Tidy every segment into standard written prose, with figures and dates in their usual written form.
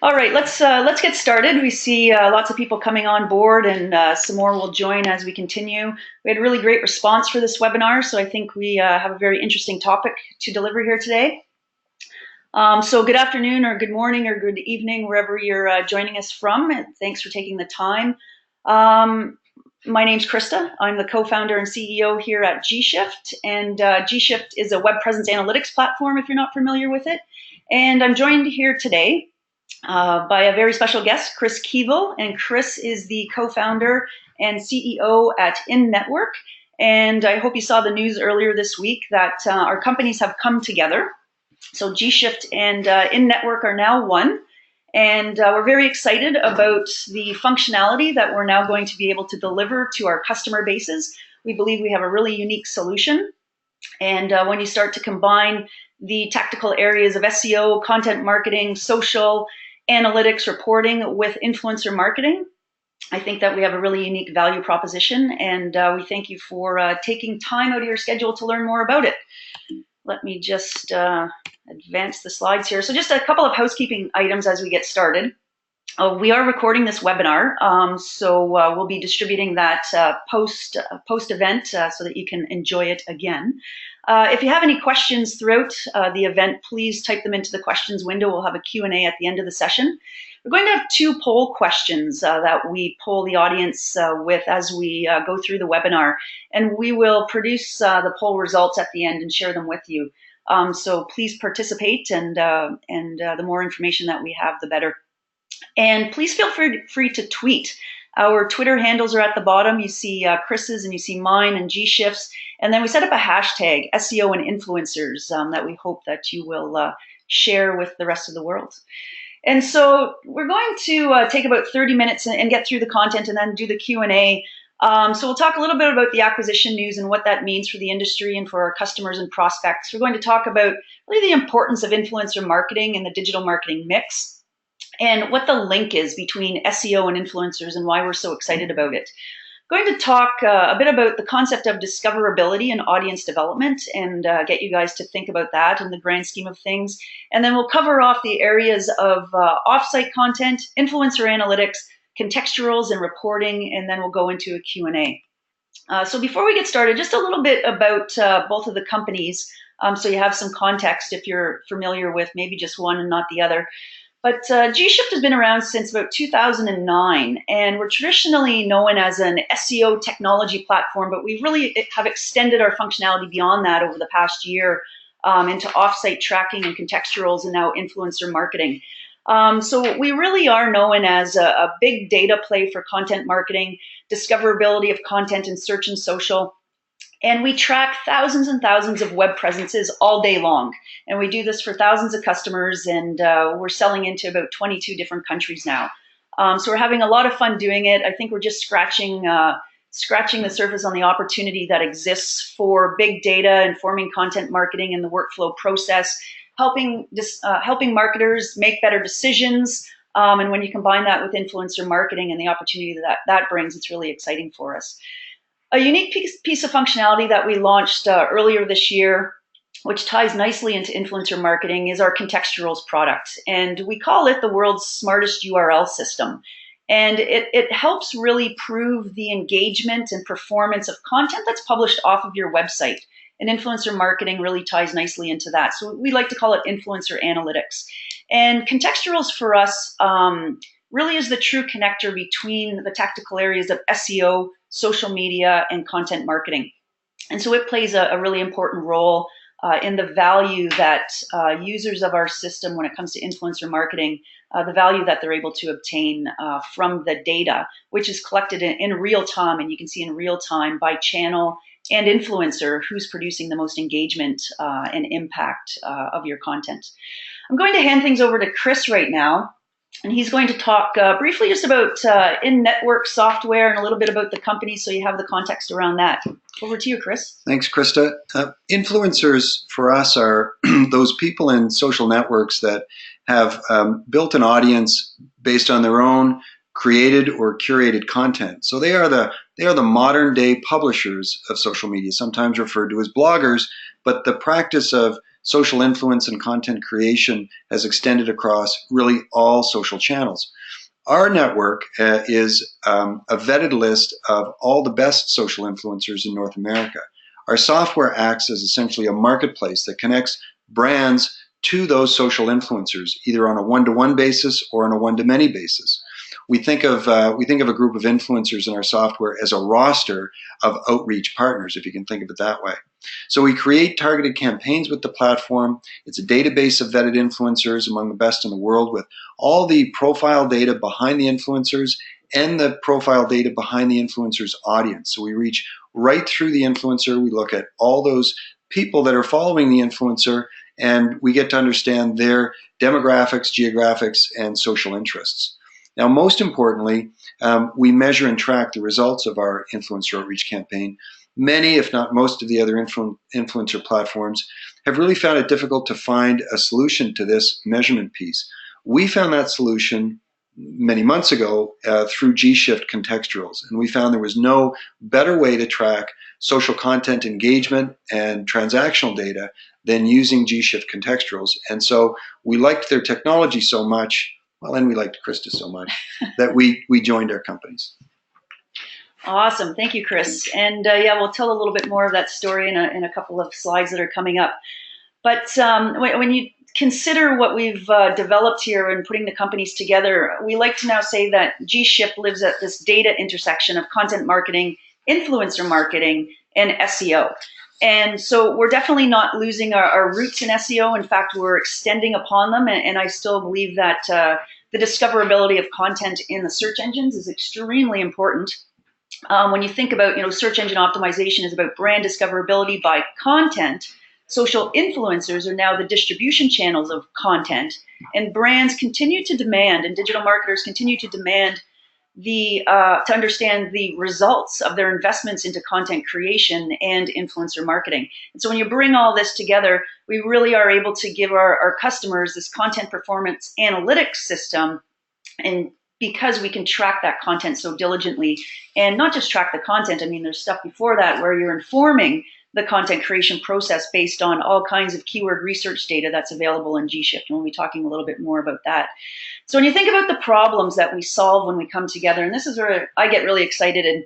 All right, let's get started. We see lots of people coming on board, and some more will join as we continue. We had a really great response for this webinar, so I think we have a very interesting topic to deliver here today. So good afternoon, or good morning, or good evening, wherever you're joining us from, and thanks for taking the time. My name's Krista. I'm the co-founder and CEO here at gShift, and gShift is a web presence analytics platform, if you're not familiar with it. And I'm joined here today by a very special guest, Chris Keevill, and Chris is the co-founder and CEO at InNetwork. And I hope you saw the news earlier this week that our companies have come together. So gShift and InNetwork are now one, and we're very excited about the functionality that we're now going to be able to deliver to our customer bases. We believe we have a really unique solution, and when you start to combine the tactical areas of SEO, content marketing, social, analytics, reporting with influencer marketing, I think that we have a really unique value proposition, and we thank you for taking time out of your schedule to learn more about it. Let me just advance the slides here. So just a couple of housekeeping items as we get started. We are recording this webinar, so we'll be distributing that post-event so that you can enjoy it again. If you have any questions throughout the event, please type them into the questions window. We'll have a Q&A at the end of the session. We're going to have two poll questions that we poll the audience with as we go through the webinar, and we will produce the poll results at the end and share them with you. So please participate, and the more information that we have, the better. And please feel free to tweet. Our Twitter handles are at the bottom. You see Chris's and you see mine and gShift's. And then we set up a hashtag, SEO and influencers, that we hope that you will share with the rest of the world. And so we're going to take about 30 minutes and get through the content and then do the Q&A. So we'll talk a little bit about the acquisition news and what that means for the industry and for our customers and prospects. We're going to talk about really the importance of influencer marketing and the digital marketing mix, and what the link is between SEO and influencers and why we're so excited about it. I'm going to talk a bit about the concept of discoverability and audience development, and get you guys to think about that in the grand scheme of things. And then we'll cover off the areas of offsite content, influencer analytics, contextuals, and reporting, and then we'll go into a Q&A. So before we get started, just a little bit about both of the companies, so you have some context if you're familiar with maybe just one and not the other. But gShift has been around since about 2009, and we're traditionally known as an SEO technology platform, but we really have extended our functionality beyond that over the past year into offsite tracking and contextuals and now influencer marketing. So we really are known as a big data play for content marketing, discoverability of content in search and social. And we track thousands and thousands of web presences all day long. And we do this for thousands of customers, and we're selling into about 22 different countries now. So we're having a lot of fun doing it. I think we're just scratching the surface on the opportunity that exists for big data, informing content marketing and the workflow process, helping marketers make better decisions. And when you combine that with influencer marketing and the opportunity that brings, it's really exciting for us. A unique piece of functionality that we launched earlier this year, which ties nicely into influencer marketing, is our contextuals product. And we call it the world's smartest URL system. And it helps really prove the engagement and performance of content that's published off of your website. And influencer marketing really ties nicely into that. So we like to call it influencer analytics. And contextuals for us really is the true connector between the tactical areas of SEO, social media, and content marketing. And so it plays a really important role in the value that users of our system, when it comes to influencer marketing, the value that they're able to obtain from the data, which is collected in real time, and you can see in real time by channel and influencer who's producing the most engagement and impact of your content. I'm going to hand things over to Chris right now, and he's going to talk briefly just about InNetwork software and a little bit about the company, so you have the context around that. Over to you, Chris. Thanks, Krista. Influencers for us are those people in social networks that have built an audience based on their own created or curated content. So they are the modern day publishers of social media, sometimes referred to as bloggers, but the practice of social influence and content creation has extended across really all social channels. Our network is a vetted list of all the best social influencers in North America. Our software acts as essentially a marketplace that connects brands to those social influencers, either on a one-to-one basis or on a one-to-many basis. We think of a group of influencers in our software as a roster of outreach partners, if you can think of it that way. So we create targeted campaigns with the platform. It's a database of vetted influencers among the best in the world, with all the profile data behind the influencers and the profile data behind the influencer's audience. So we reach right through the influencer. We look at all those people that are following the influencer, and we get to understand their demographics, geographics, and social interests. Now, most importantly, we measure and track the results of our influencer outreach campaign. Many, if not most, of the other influencer platforms have really found it difficult to find a solution to this measurement piece. We found that solution many months ago through gShift contextuals, and we found there was no better way to track social content engagement and transactional data than using gShift contextuals. And so we liked their technology so much, well, and we liked Krista so much, that we joined our companies. Awesome. Thank you, Chris. And yeah, we'll tell a little bit more of that story in a couple of slides that are coming up. But when you consider what we've developed here in putting the companies together, we like to now say that gShift lives at this data intersection of content marketing, influencer marketing, and SEO. And so we're definitely not losing our roots in SEO. In fact, we're extending upon them. And I still believe that the discoverability of content in the search engines is extremely important. When you think about, search engine optimization is about brand discoverability by content. Social influencers are now the distribution channels of content, and brands continue to demand, and digital marketers continue to demand to understand the results of their investments into content creation and influencer marketing. And so when you bring all this together, we really are able to give our customers this content performance analytics system, and because we can track that content so diligently, and not just track the content, I mean, there's stuff before that where you're informing the content creation process based on all kinds of keyword research data that's available in gShift. And we'll be talking a little bit more about that. So when you think about the problems that we solve when we come together, and this is where I get really excited, and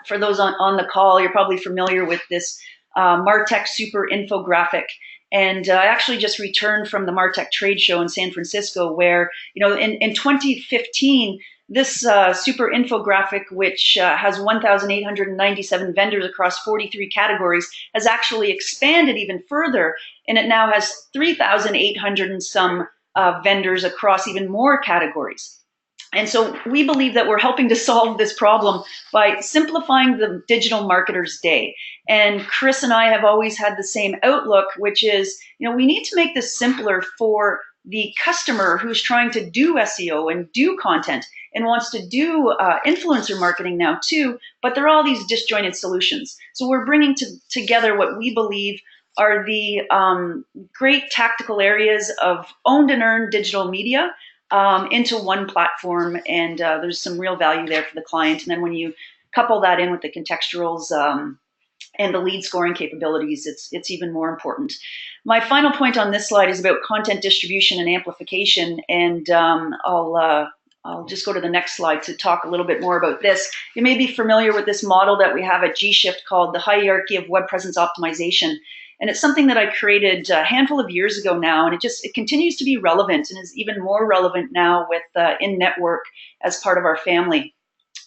for those on the call, you're probably familiar with this MarTech super infographic. And I actually just returned from the MarTech trade show in San Francisco, where, in 2015, this super infographic, which has 1,897 vendors across 43 categories, has actually expanded even further, and it now has 3,800 and some vendors across even more categories. And so we believe that we're helping to solve this problem by simplifying the digital marketer's day. And Chris and I have always had the same outlook, which is, we need to make this simpler for the customer who's trying to do SEO and do content and wants to do influencer marketing now too, but there are all these disjointed solutions. So we're bringing together what we believe are the great tactical areas of owned and earned digital media into one platform, and there's some real value there for the client. And then when you couple that in with the contextuals and the lead scoring capabilities, it's even more important. My final point on this slide is about content distribution and amplification, and I'll just go to the next slide to talk a little bit more about this. You may be familiar with this model that we have at gShift called the hierarchy of web presence optimization. And it's something that I created a handful of years ago now, and it continues to be relevant and is even more relevant now with InNetwork as part of our family.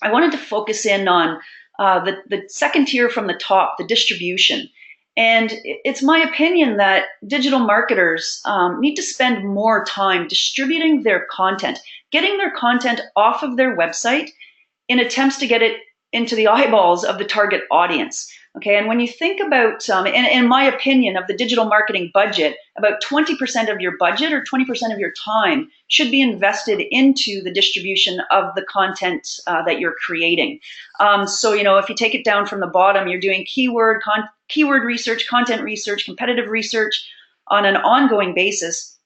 I wanted to focus in on the second tier from the top, the distribution. And it's my opinion that digital marketers need to spend more time distributing their content, getting their content off of their website in attempts to get it into the eyeballs of the target audience. Okay, and when you think about, in my opinion, of the digital marketing budget, about 20% of your budget or 20% of your time should be invested into the distribution of the content that you're creating. So, if you take it down from the bottom, you're doing keyword research, content research, competitive research on an ongoing basis.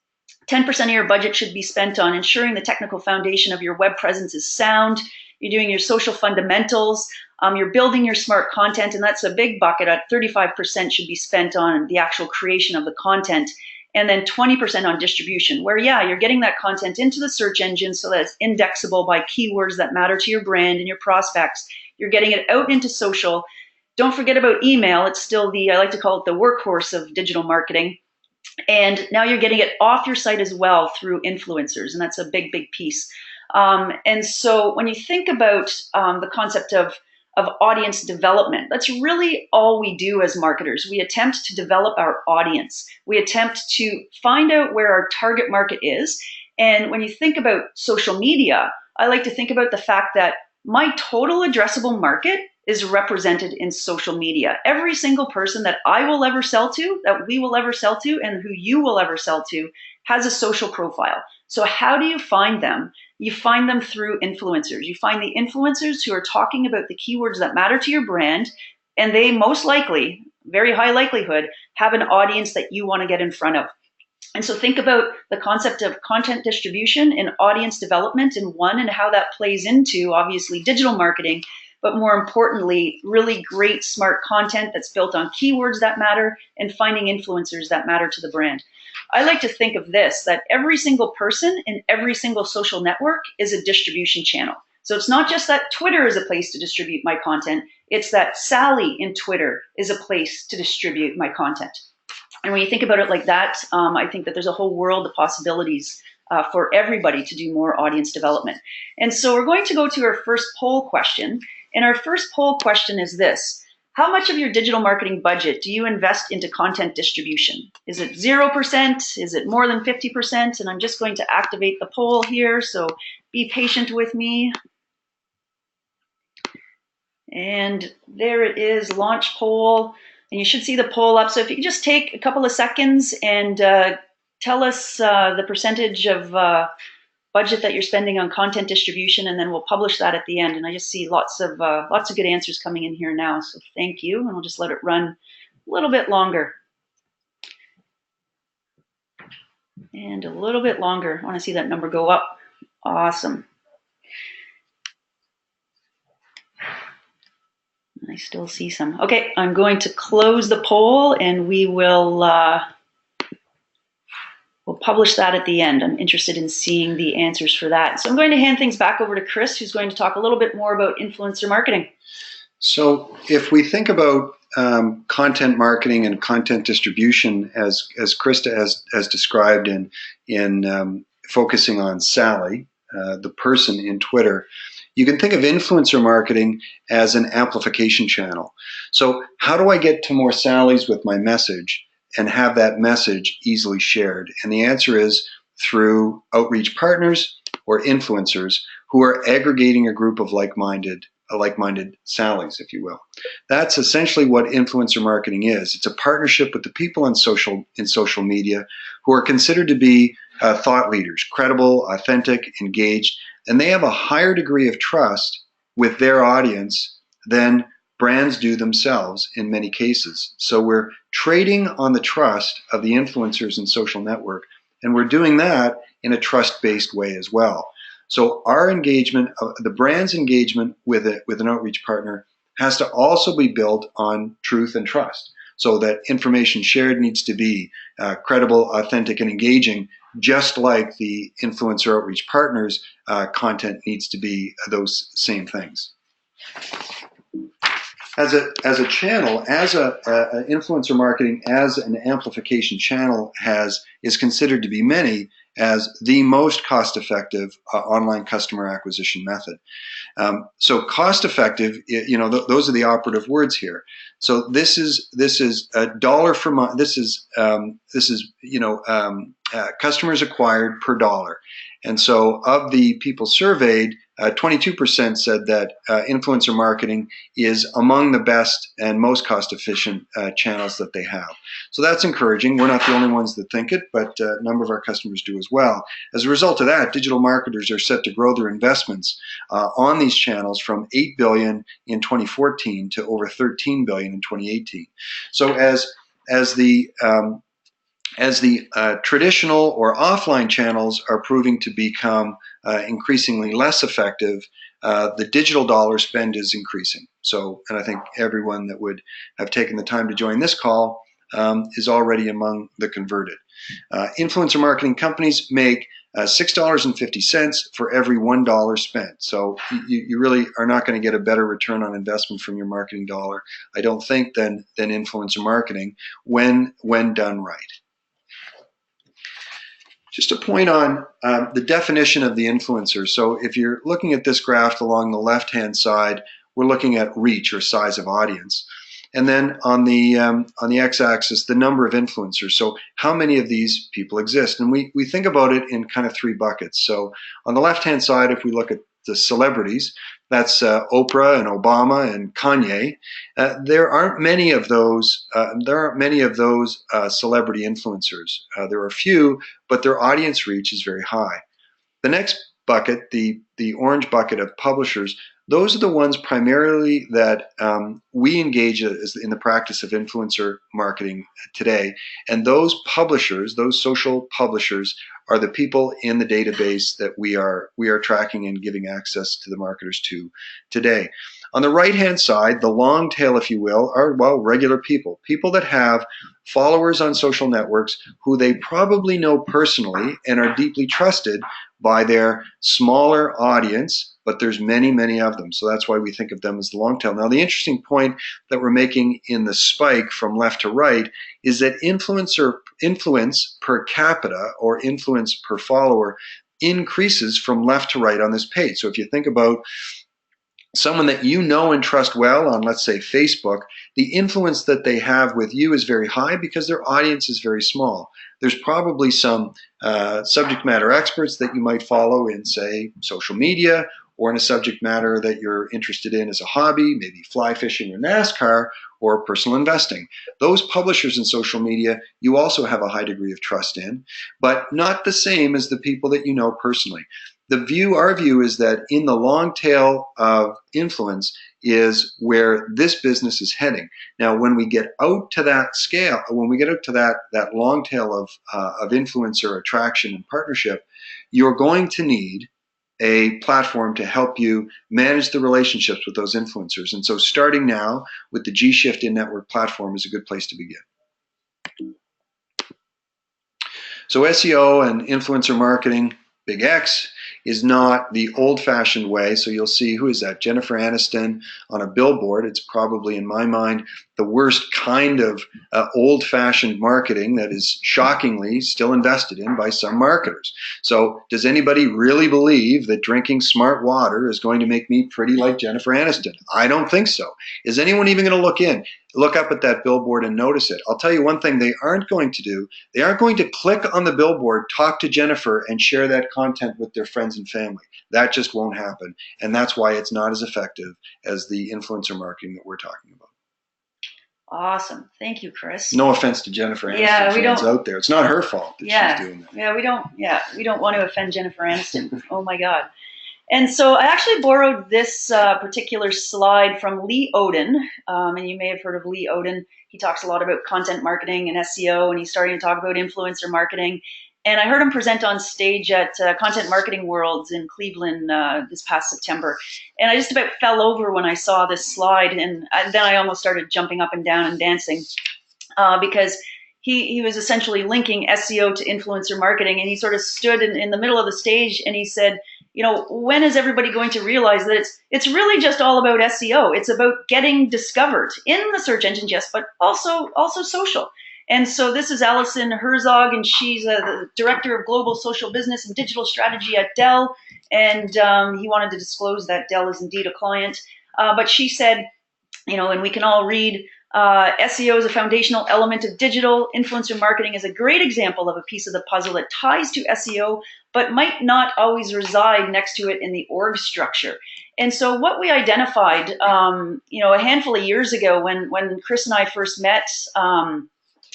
10% of your budget should be spent on ensuring the technical foundation of your web presence is sound. You're doing your social fundamentals. You're building your smart content, and that's a big bucket. At 35% should be spent on the actual creation of the content, and then 20% on distribution, where, yeah, you're getting that content into the search engine so that it's indexable by keywords that matter to your brand and your prospects. You're getting it out into social. Don't forget about email. It's still I like to call it the workhorse of digital marketing. And now you're getting it off your site as well through influencers, and that's a big, big piece. And so when you think about the concept of audience development, that's really all we do as marketers. We attempt to develop our audience. We attempt to find out where our target market is. And when you think about social media, I like to think about the fact that my total addressable market is represented in social media. Every single person that I will ever sell to, that we will ever sell to, and who you will ever sell to has a social profile. So how do you find them? You find them through influencers. You find the influencers who are talking about the keywords that matter to your brand, and they most likely, very high likelihood, have an audience that you want to get in front of. And so think about the concept of content distribution and audience development in one, and how that plays into, obviously, digital marketing, but more importantly, really great smart content that's built on keywords that matter and finding influencers that matter to the brand. I like to think of this, that every single person in every single social network is a distribution channel. So it's not just that Twitter is a place to distribute my content, it's that Sally in Twitter is a place to distribute my content. And when you think about it like that, I think that there's a whole world of possibilities for everybody to do more audience development. And so we're going to go to our first poll question. And our first poll question is this: how much of your digital marketing budget do you invest into content distribution? Is it 0%? Is it more than 50%? And I'm just going to activate the poll here, so be patient with me. And there it is, launch poll. And you should see the poll up. So if you could just take a couple of seconds and tell us the percentage of budget that you're spending on content distribution, and then we'll publish that at the end. And I just see lots of good answers coming in here now. So thank you, and we'll just let it run a little bit longer. And a little bit longer. I want to see that number go up. Awesome. I still see some. Okay, I'm going to close the poll, and we will we'll publish that at the end. I'm interested in seeing the answers for that. So I'm going to hand things back over to Chris, who's going to talk a little bit more about influencer marketing. So if we think about content marketing and content distribution, as Krista has described in focusing on Sally, the person in Twitter, you can think of influencer marketing as an amplification channel. So how do I get to more Sallys with my message and have that message easily shared? And the answer is through outreach partners or influencers who are aggregating a group of like-minded Sallys, if you will. That's essentially what influencer marketing is. It's a partnership with the people in social media who are considered to be thought leaders, credible, authentic, engaged, and they have a higher degree of trust with their audience than brands do themselves in many cases. So we're trading on the trust of the influencers in social network, and we're doing that in a trust-based way as well. So our engagement, the brand's engagement with an outreach partner, has to also be built on truth and trust. So that information shared needs to be credible, authentic, and engaging, just like the influencer outreach partners' content needs to be those same things. As a channel, as a influencer marketing as an amplification channel is considered to be many as the most cost-effective online customer acquisition method. So cost-effective, those are the operative words here. So this is a dollar for month. This is customers acquired per dollar. And so of the people surveyed, 22% said that influencer marketing is among the best and most cost-efficient channels that they have. So that's encouraging. We're not the only ones that think it, but a number of our customers do as well. As a result of that, digital marketers are set to grow their investments on these channels from $8 billion in 2014 to over $13 billion in 2018. So as the traditional or offline channels are proving to become increasingly less effective, the digital dollar spend is increasing. So, and I think everyone that would have taken the time to join this call is already among the converted. Influencer marketing companies make $6.50 for every $1 spent. So you really are not going to get a better return on investment from your marketing dollar, I don't think, than influencer marketing when done right. Just a point on the definition of the influencer. So if you're looking at this graph along the left-hand side, we're looking at reach or size of audience. And then on the x-axis, the number of influencers. So how many of these people exist? And we think about it in kind of three buckets. So on the left-hand side, if we look at the celebrities, that's Oprah and Obama and Kanye. There aren't many of those. Celebrity influencers. There are a few, but their audience reach is very high. The next bucket, the orange bucket of publishers, those are the ones primarily that we engage in the practice of influencer marketing today. And those publishers, those social publishers, are the people in the database that we are tracking and giving access to the marketers to today. On the right-hand side, the long tail, if you will, are, well, regular people that have followers on social networks who they probably know personally and are deeply trusted by their smaller audience, but there's many, many of them. So that's why we think of them as the long tail. Now, the interesting point that we're making in the spike from left to right is that influence per capita or influence per follower increases from left to right on this page. So if you think about someone that you know and trust well on, let's say, Facebook, the influence that they have with you is very high because their audience is very small. There's probably some subject matter experts that you might follow in, say, social media, or in a subject matter that you're interested in as a hobby, maybe fly fishing or NASCAR or personal investing. Those publishers in social media, you also have a high degree of trust in, but not the same as the people that you know personally. Our view is that in the long tail of influence is where this business is heading. Now, when we get out to that scale, when we get out to that long tail of influencer attraction and partnership, you're going to need a platform to help you manage the relationships with those influencers. And so starting now with the gShift InNetwork platform is a good place to begin. So SEO and influencer marketing, big X, is not the old-fashioned way. So you'll see, who is that? Jennifer Aniston on a billboard. It's probably, in my mind, the worst kind of old-fashioned marketing that is shockingly still invested in by some marketers. So does anybody really believe that drinking smart water is going to make me pretty like Jennifer Aniston? I don't think so. Is anyone even going to look up at that billboard and notice it? I'll tell you one thing they aren't going to do. They aren't going to click on the billboard, talk to Jennifer, and share that content with their friends and family. That just won't happen. And that's why it's not as effective as the influencer marketing that we're talking about. Awesome. Thank you, Chris. No offense to Jennifer Aniston fans out there. It's not her fault that she's doing that. We don't want to offend Jennifer Aniston. Oh my God. And so I actually borrowed this particular slide from Lee Odin, and you may have heard of Lee Odin. He talks a lot about content marketing and SEO, and he's starting to talk about influencer marketing. And I heard him present on stage at Content Marketing Worlds in Cleveland this past September. And I just about fell over when I saw this slide, and then I almost started jumping up and down and dancing because he was essentially linking SEO to influencer marketing, and he sort of stood in the middle of the stage and he said, you know, when is everybody going to realize that it's really just all about SEO? It's about getting discovered in the search engines, yes, but also social. And so this is Allison Herzog, and she's the Director of Global Social Business and Digital Strategy at Dell. And he wanted to disclose that Dell is indeed a client. But she said, you know, and we can all read, SEO is a foundational element of digital. Influencer marketing is a great example of a piece of the puzzle that ties to SEO, but might not always reside next to it in the org structure. And so what we identified, a handful of years ago when Chris and I first met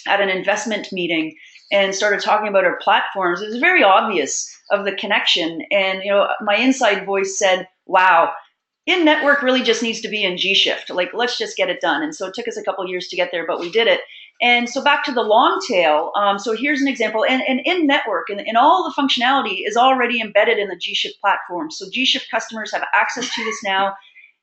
at an investment meeting and started talking about our platforms, it was very obvious of the connection. And, you know, my inside voice said, wow, InNetwork really just needs to be in gShift. Like, let's just get it done. And so it took us a couple of years to get there, but we did it. And so back to the long tail. So here's an example. And InNetwork and all the functionality is already embedded in the gShift platform. So gShift customers have access to this now.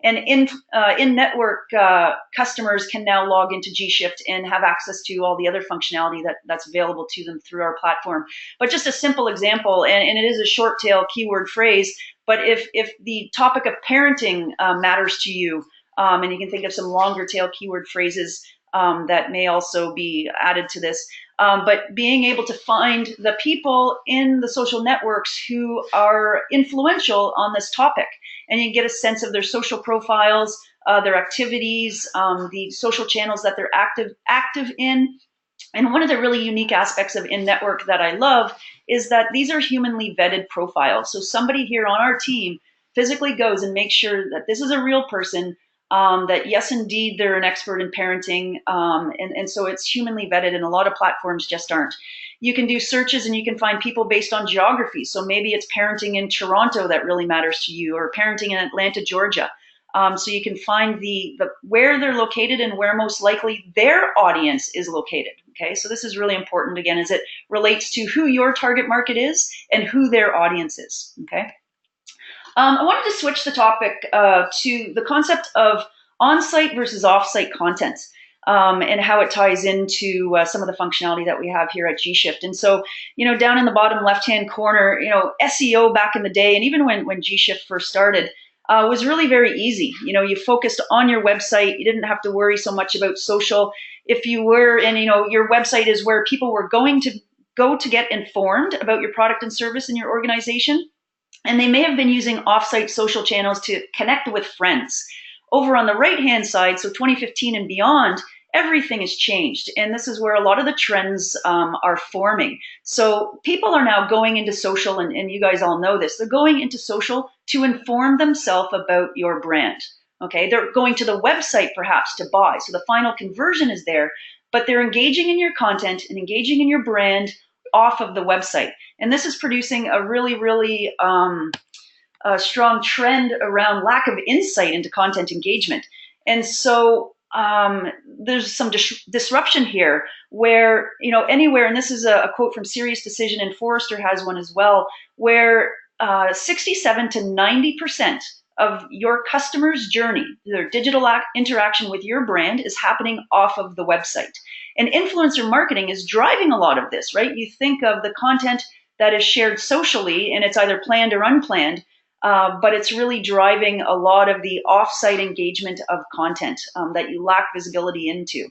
And InNetwork customers can now log into gShift and have access to all the other functionality that's available to them through our platform. But just a simple example, and it is a short tail keyword phrase, but if the topic of parenting matters to you, and you can think of some longer tail keyword phrases that may also be added to this, but being able to find the people in the social networks who are influential on this topic, and you get a sense of their social profiles, their activities, the social channels that they're active in. And one of the really unique aspects of InNetwork that I love is that these are humanly vetted profiles. So somebody here on our team physically goes and makes sure that this is a real person, that yes, indeed, they're an expert in parenting. And so it's humanly vetted, and a lot of platforms just aren't. You can do searches and you can find people based on geography. So maybe it's parenting in Toronto that really matters to you, or parenting in Atlanta, Georgia. So you can find the where they're located and where most likely their audience is located. Okay, so this is really important, again, as it relates to who your target market is and who their audience is. Okay. I wanted to switch the topic to the concept of on-site versus off-site content, and how it ties into some of the functionality that we have here at gShift. And so, down in the bottom left-hand corner, SEO back in the day, and even when gShift first started, was really very easy. You focused on your website. You didn't have to worry so much about social. If you were, and your website is where people were going to go to get informed about your product and service in your organization. And they may have been using offsite social channels to connect with friends. Over on the right-hand side, so 2015 and beyond, everything has changed. And this is where a lot of the trends are forming. So people are now going into social, and you guys all know this, they're going into social to inform themselves about your brand. Okay, they're going to the website perhaps to buy. So the final conversion is there, but they're engaging in your content and engaging in your brand off of the website. And this is producing a really, really strong trend around lack of insight into content engagement. And so there's some disruption here where, anywhere, and this is a quote from Serious Decision, and Forrester has one as well, where 67 to 90% of your customer's journey, their digital interaction with your brand, is happening off of the website. And influencer marketing is driving a lot of this, right? You think of the content that is shared socially, and it's either planned or unplanned, but it's really driving a lot of the off-site engagement of content that you lack visibility into.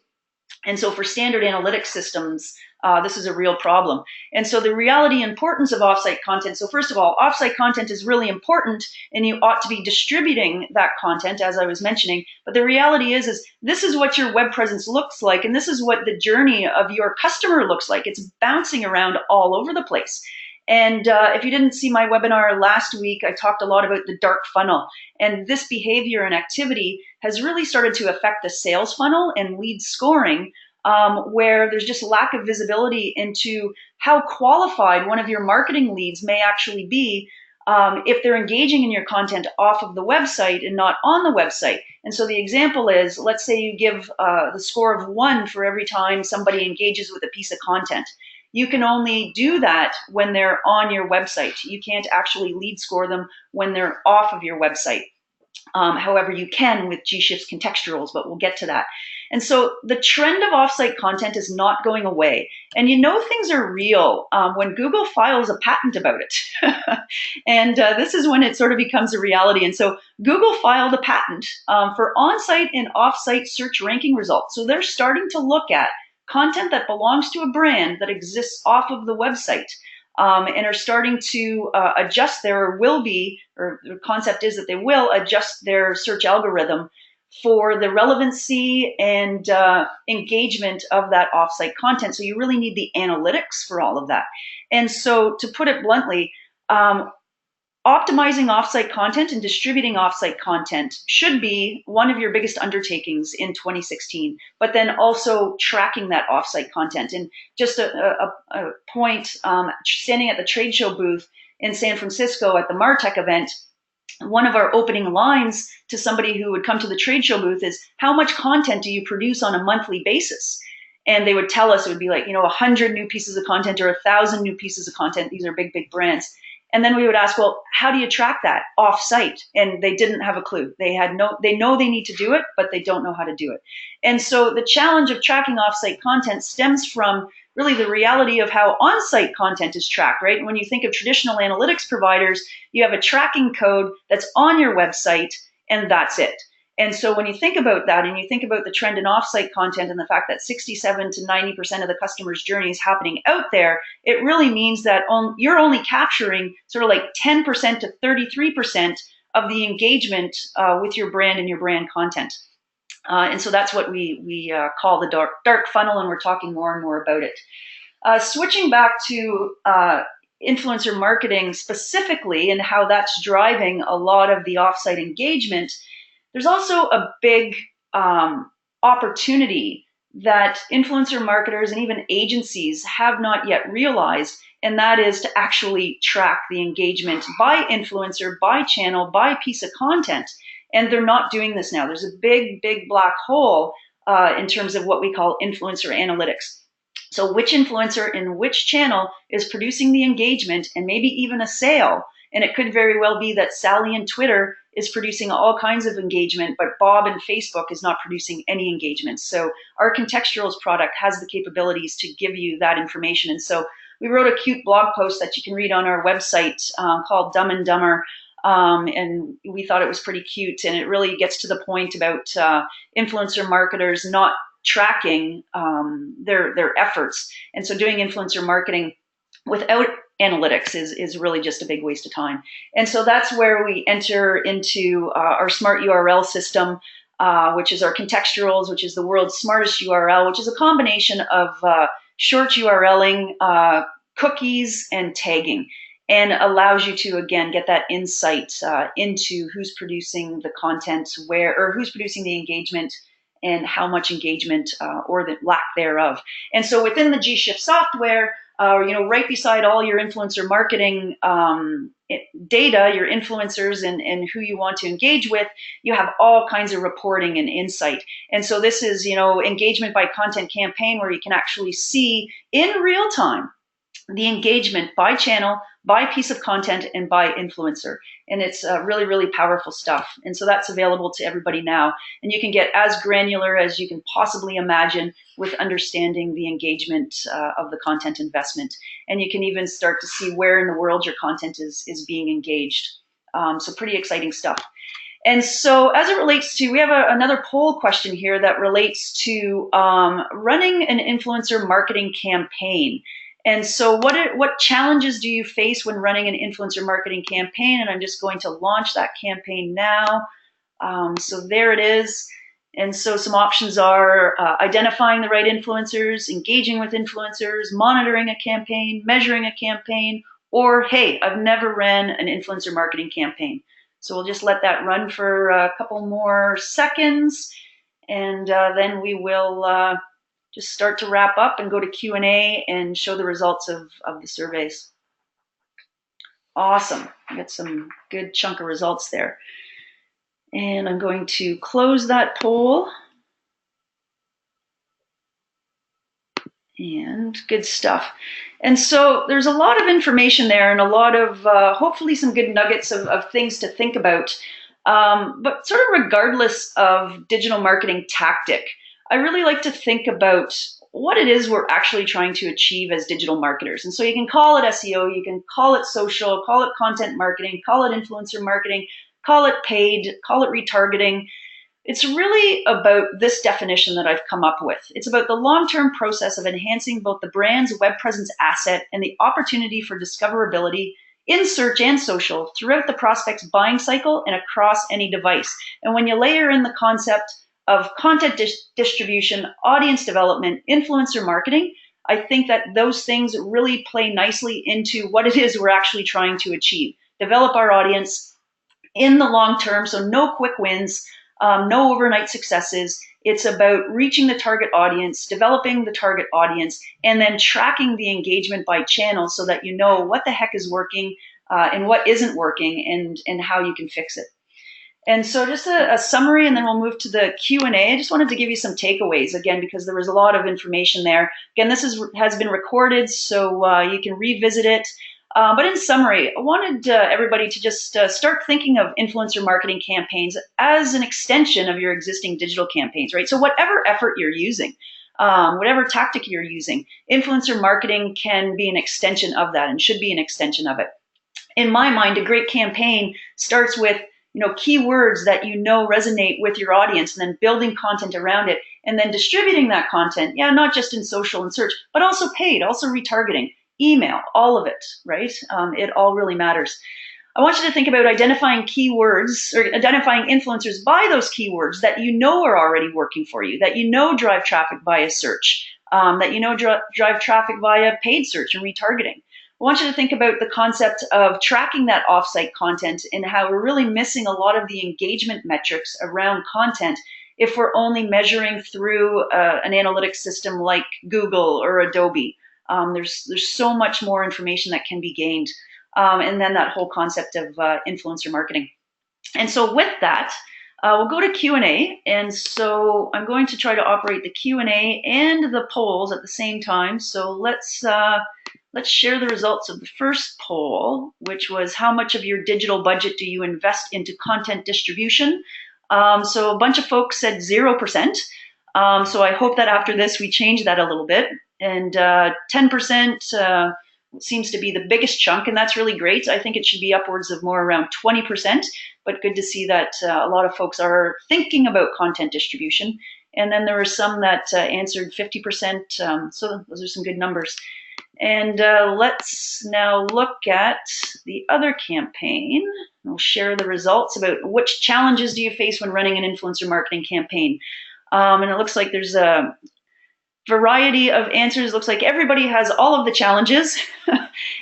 And so for standard analytics systems, this is a real problem. And so the reality and importance of off-site content. So first of all, off-site content is really important, and you ought to be distributing that content, as I was mentioning. But the reality is this is what your web presence looks like, and this is what the journey of your customer looks like. It's bouncing around all over the place. And if you didn't see my webinar last week, I talked a lot about the dark funnel. And this behavior and activity has really started to affect the sales funnel and lead scoring, where there's just lack of visibility into how qualified one of your marketing leads may actually be if they're engaging in your content off of the website and not on the website. And so the example is, let's say you give the score of 1 for every time somebody engages with a piece of content. You can only do that when they're on your website. You can't actually lead score them when they're off of your website. However, you can with gShift's contextuals, but we'll get to that. And so the trend of offsite content is not going away. And things are real when Google files a patent about it. And this is when it sort of becomes a reality. And so Google filed a patent for on-site and off-site search ranking results. So they're starting to look at content that belongs to a brand that exists off of the website, and are starting to adjust or the concept is that they will adjust their search algorithm for the relevancy and engagement of that offsite content. So you really need the analytics for all of that. And so to put it bluntly, optimizing offsite content and distributing offsite content should be one of your biggest undertakings in 2016, but then also tracking that offsite content. And just a point, standing at the trade show booth in San Francisco at the MarTech event, one of our opening lines to somebody who would come to the trade show booth is, how much content do you produce on a monthly basis? And they would tell us, it would be like, 100 new pieces of content or 1,000 new pieces of content. These are big, big brands. And then we would ask, well, how do you track that off-site? And they didn't have a clue. They know they need to do it, but they don't know how to do it. And so the challenge of tracking off-site content stems from really the reality of how on-site content is tracked, right? When you think of traditional analytics providers, you have a tracking code that's on your website, and that's it. And so when you think about that, and you think about the trend in offsite content and the fact that 67 to 90% of the customer's journey is happening out there, it really means that you're only capturing sort of like 10% to 33% of the engagement with your brand and your brand content. And so that's what we call the dark funnel, and we're talking more and more about it. Switching back to influencer marketing specifically and how that's driving a lot of the offsite engagement, there's also a big opportunity that influencer marketers and even agencies have not yet realized, and that is to actually track the engagement by influencer, by channel, by piece of content. And they're not doing this now. There's a big, big black hole in terms of what we call influencer analytics. So which influencer in which channel is producing the engagement and maybe even a sale? And it could very well be that Sally in Twitter is producing all kinds of engagement, but Bob in Facebook is not producing any engagement. So our Contextuals product has the capabilities to give you that information. And so we wrote a cute blog post that you can read on our website called Dumb and Dumber. And we thought it was pretty cute. And it really gets to the point about influencer marketers not tracking their efforts. And so doing influencer marketing without analytics is really just a big waste of time. And so that's where we enter into our SmartURL system, which is our Contextuals, which is the world's smartest URL, which is a combination of short URLing, cookies, and tagging, and allows you to, again, get that insight into who's producing the content, where, or who's producing the engagement, and how much engagement or the lack thereof. And so within the gShift software, right beside all your influencer marketing data, your influencers and who you want to engage with, you have all kinds of reporting and insight. And so this is, engagement by content campaign, where you can actually see in real time the engagement by channel, by piece of content, and by influencer. And it's really, really powerful stuff. And so that's available to everybody now. And you can get as granular as you can possibly imagine with understanding the engagement of the content investment. And you can even start to see where in the world your content is being engaged. So pretty exciting stuff. And so as it relates to, we have another poll question here that relates to running an influencer marketing campaign. And so what challenges do you face when running an influencer marketing campaign? And I'm just going to launch that campaign now. So there it is. And so some options are identifying the right influencers, engaging with influencers, monitoring a campaign, measuring a campaign, or, hey, I've never ran an influencer marketing campaign. So we'll just let that run for a couple more seconds, and then we will just start to wrap up and go to Q&A and show the results of the surveys. Awesome. I got some good chunk of results there. And I'm going to close that poll. And good stuff. And so there's a lot of information there and a lot of hopefully some good nuggets of things to think about. But sort of regardless of digital marketing tactic, I really like to think about what it is we're actually trying to achieve as digital marketers. And so you can call it SEO, you can call it social, call it content marketing, call it influencer marketing, call it paid, call it retargeting. It's really about this definition that I've come up with. It's about the long-term process of enhancing both the brand's web presence asset and the opportunity for discoverability in search and social throughout the prospect's buying cycle and across any device. And when you layer in the concept of content distribution, audience development, influencer marketing, I think that those things really play nicely into what it is we're actually trying to achieve. Develop our audience in the long term, so no quick wins, no overnight successes. It's about reaching the target audience, developing the target audience, and then tracking the engagement by channel so that you know what the heck is working and what isn't working and how you can fix it. And so just a summary, and then we'll move to the Q&A. I just wanted to give you some takeaways, again, because there was a lot of information there. Again, this has been recorded, so you can revisit it. But in summary, I wanted everybody to just start thinking of influencer marketing campaigns as an extension of your existing digital campaigns, right? So whatever effort you're using, whatever tactic you're using, influencer marketing can be an extension of that and should be an extension of it. In my mind, a great campaign starts with keywords that resonate with your audience, and then building content around it, and then distributing that content, not just in social and search, but also paid, also retargeting, email, all of it, right? It all really matters. I want you to think about identifying keywords or identifying influencers by those keywords that are already working for you, that drive traffic via search, that drive traffic via paid search and retargeting. I want you to think about the concept of tracking that offsite content and how we're really missing a lot of the engagement metrics around content if we're only measuring through an analytics system like Google or Adobe. There's so much more information that can be gained. And then that whole concept of influencer marketing. And so with that, we'll go to Q&A. And so I'm going to try to operate the Q&A and the polls at the same time. So let's share the results of the first poll, which was how much of your digital budget do you invest into content distribution? So a bunch of folks said 0%. So I hope that after this, we change that a little bit. And 10% seems to be the biggest chunk, and that's really great. I think it should be upwards of more around 20%, but good to see that a lot of folks are thinking about content distribution. And then there were some that answered 50%, so those are some good numbers. And let's now look at the other campaign. We'll share the results about which challenges do you face when running an influencer marketing campaign. And it looks like there's a variety of answers. It looks like everybody has all of the challenges.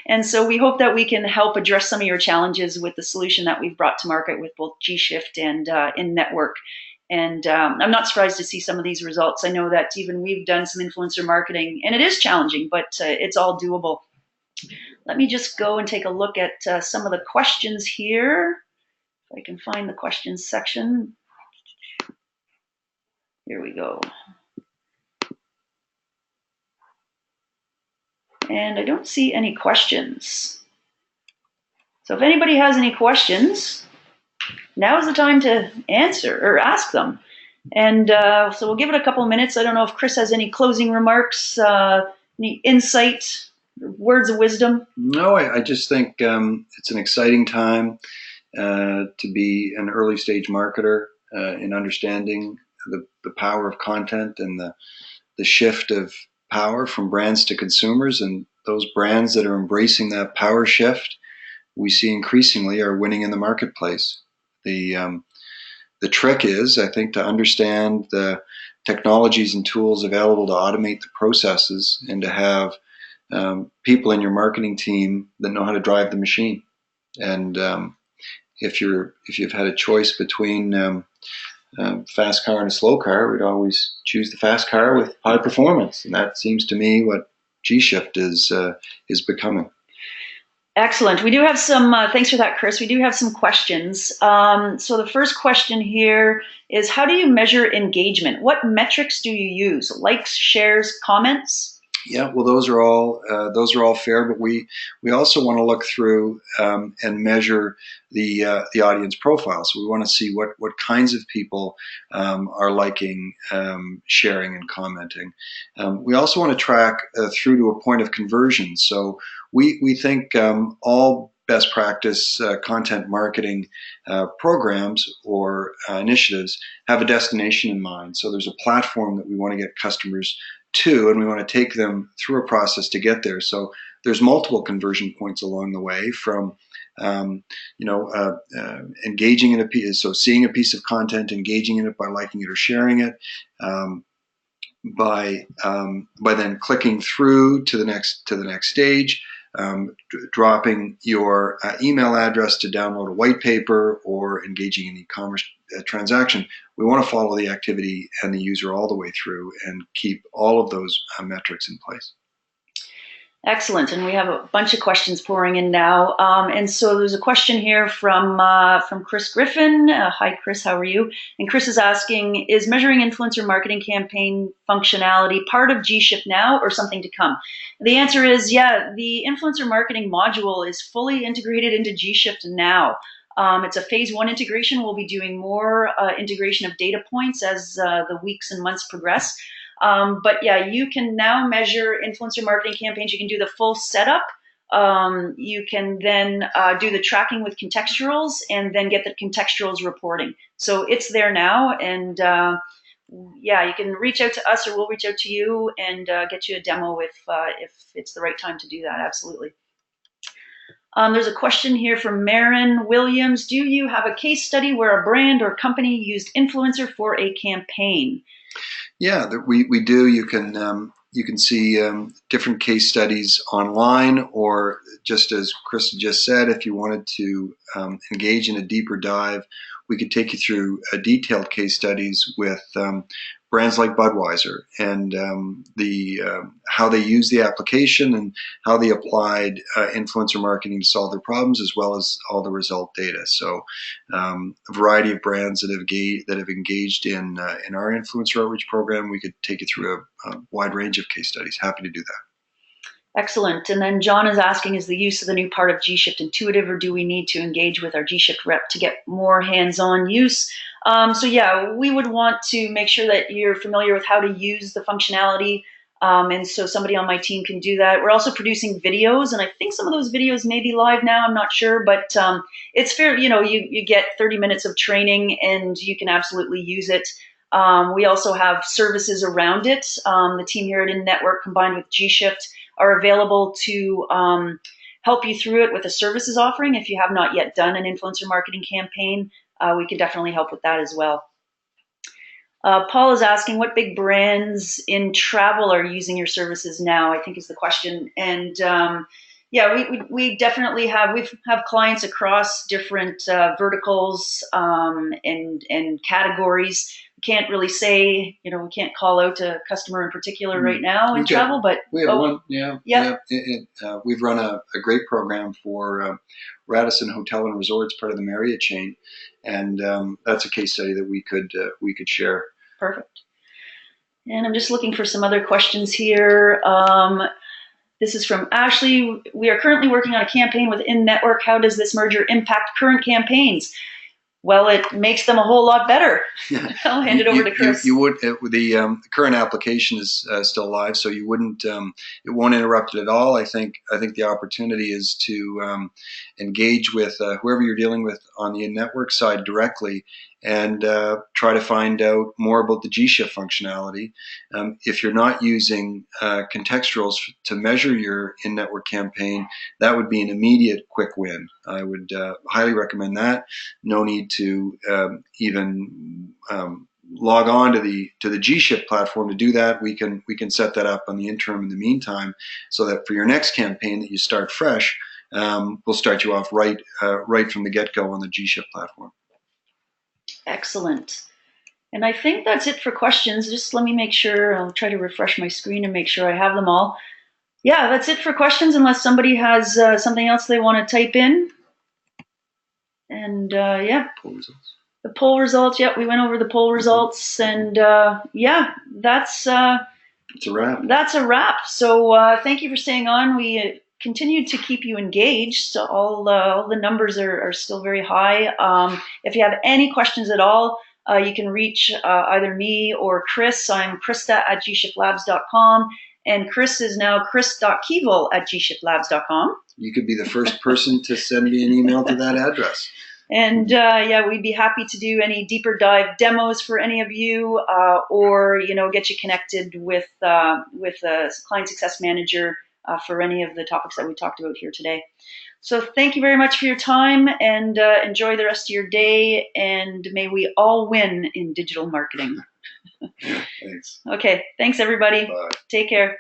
And so we hope that we can help address some of your challenges with the solution that we've brought to market with both gShift and InNetwork. And I'm not surprised to see some of these results. I know that even we've done some influencer marketing, and it is challenging, but it's all doable. Let me just go and take a look at some of the questions here. If I can find the questions section. Here we go. And I don't see any questions. So if anybody has any questions, now is the time to answer or ask them. And so we'll give it a couple of minutes. I don't know if Chris has any closing remarks, any insight, words of wisdom. No, I just think it's an exciting time to be an early stage marketer in understanding the power of content and the shift of power from brands to consumers. And those brands that are embracing that power shift, we see increasingly are winning in the marketplace. The trick is, I think, to understand the technologies and tools available to automate the processes and to have people in your marketing team that know how to drive the machine. And if you've had a choice between fast car and a slow car, we'd always choose the fast car with high performance, and that seems to me what gShift is becoming. Excellent. We do have some, thanks for that, Chris. We do have some questions. So the first question here is, how do you measure engagement? What metrics do you use? Likes, shares, comments? Yeah, well, those are all fair, but we also want to look through and measure the audience profile. So we want to see what kinds of people are liking, sharing, and commenting. We also want to track through to a point of conversion. So we think all best practice content marketing programs or initiatives have a destination in mind. So there's a platform that we want to get customers to, and we want to take them through a process to get there. So there's multiple conversion points along the way, from engaging in a piece, so seeing a piece of content, engaging in it by liking it or sharing it, by then clicking through to the next stage, dropping your email address to download a white paper, or engaging in e-commerce transaction. We want to follow the activity and the user all the way through and keep all of those metrics in place. Excellent, and we have a bunch of questions pouring in now. And so there's a question here from Chris Griffin. Hi, Chris, how are you? And Chris is asking, is measuring influencer marketing campaign functionality part of gShift now or something to come? The answer is, yeah, the influencer marketing module is fully integrated into gShift now. It's a phase 1 integration. We'll be doing more integration of data points as the weeks and months progress. But yeah, you can now measure influencer marketing campaigns. You can do the full setup. You can then do the tracking with contextuals and then get the contextuals reporting. So it's there now. And yeah, you can reach out to us or we'll reach out to you and get you a demo if it's the right time to do that. Absolutely. There's a question here from Marin Williams. Do you have a case study where a brand or company used influencer for a campaign? Yeah, we do. You can see different case studies online, or just as Krista just said, if you wanted to engage in a deeper dive, we could take you through detailed case studies with brands like Budweiser and how they use the application and how they applied influencer marketing to solve their problems, as well as all the result data. So a variety of brands that have engaged in our influencer outreach program, we could take you through a wide range of case studies. Happy to do that. Excellent. And then John is asking, is the use of the new part of gShift intuitive, or do we need to engage with our gShift rep to get more hands-on use? So yeah, we would want to make sure that you're familiar with how to use the functionality. And so somebody on my team can do that. We're also producing videos, and I think some of those videos may be live now. I'm not sure, but it's fair. You get 30 minutes of training and you can absolutely use it. We also have services around it. The team here at InNetwork combined with gShift are available to help you through it with a services offering. If you have not yet done an influencer marketing campaign, we can definitely help with that as well. Paul is asking, what big brands in travel are using your services now, I think is the question. And yeah, we definitely have clients across different verticals and categories. Can't really say, we can't call out a customer in particular right now in travel, but we have one. Yeah. We've run a great program for Radisson Hotel and Resorts, part of the Marriott chain, and that's a case study that we could share. Perfect. And I'm just looking for some other questions here. This is from Ashley. We are currently working on a campaign with InNetwork. How does this merger impact current campaigns? Well, it makes them a whole lot better. I'll hand it over to Chris. The current application is still live, so you wouldn't. It won't interrupt it at all. I think the opportunity is to engage with whoever you're dealing with on the network side directly, and try to find out more about the gShift functionality. If you're not using contextuals to measure your in-network campaign, that would be an immediate quick win. I would highly recommend that. No need to even log on to the gShift platform to do that. We can set that up on the interim in the meantime, so that for your next campaign that you start fresh, we'll start you off right from the get-go on the gShift platform. Excellent. And I think that's it for questions. Just let me make sure. I'll try to refresh my screen and make sure I have them all. Yeah, that's it for questions, unless somebody has something else they want to type in. And yeah. Poll results. The poll results. Yep, we went over the poll results, and yeah, that's it's a wrap. That's a wrap. So thank you for staying on. We continue to keep you engaged. So all the numbers are still very high. If you have any questions at all, you can reach either me or Chris. I'm Krista at gshiftlabs.com, and Chris is now chris.keevill at gshiftlabs.com. You could be the first person to send me an email to that address. And yeah, we'd be happy to do any deeper dive demos for any of you, or get you connected with a client success manager for any of the topics that we talked about here today. So thank you very much for your time, and enjoy the rest of your day, and may we all win in digital marketing. Thanks. Okay, thanks everybody. Bye. Take care.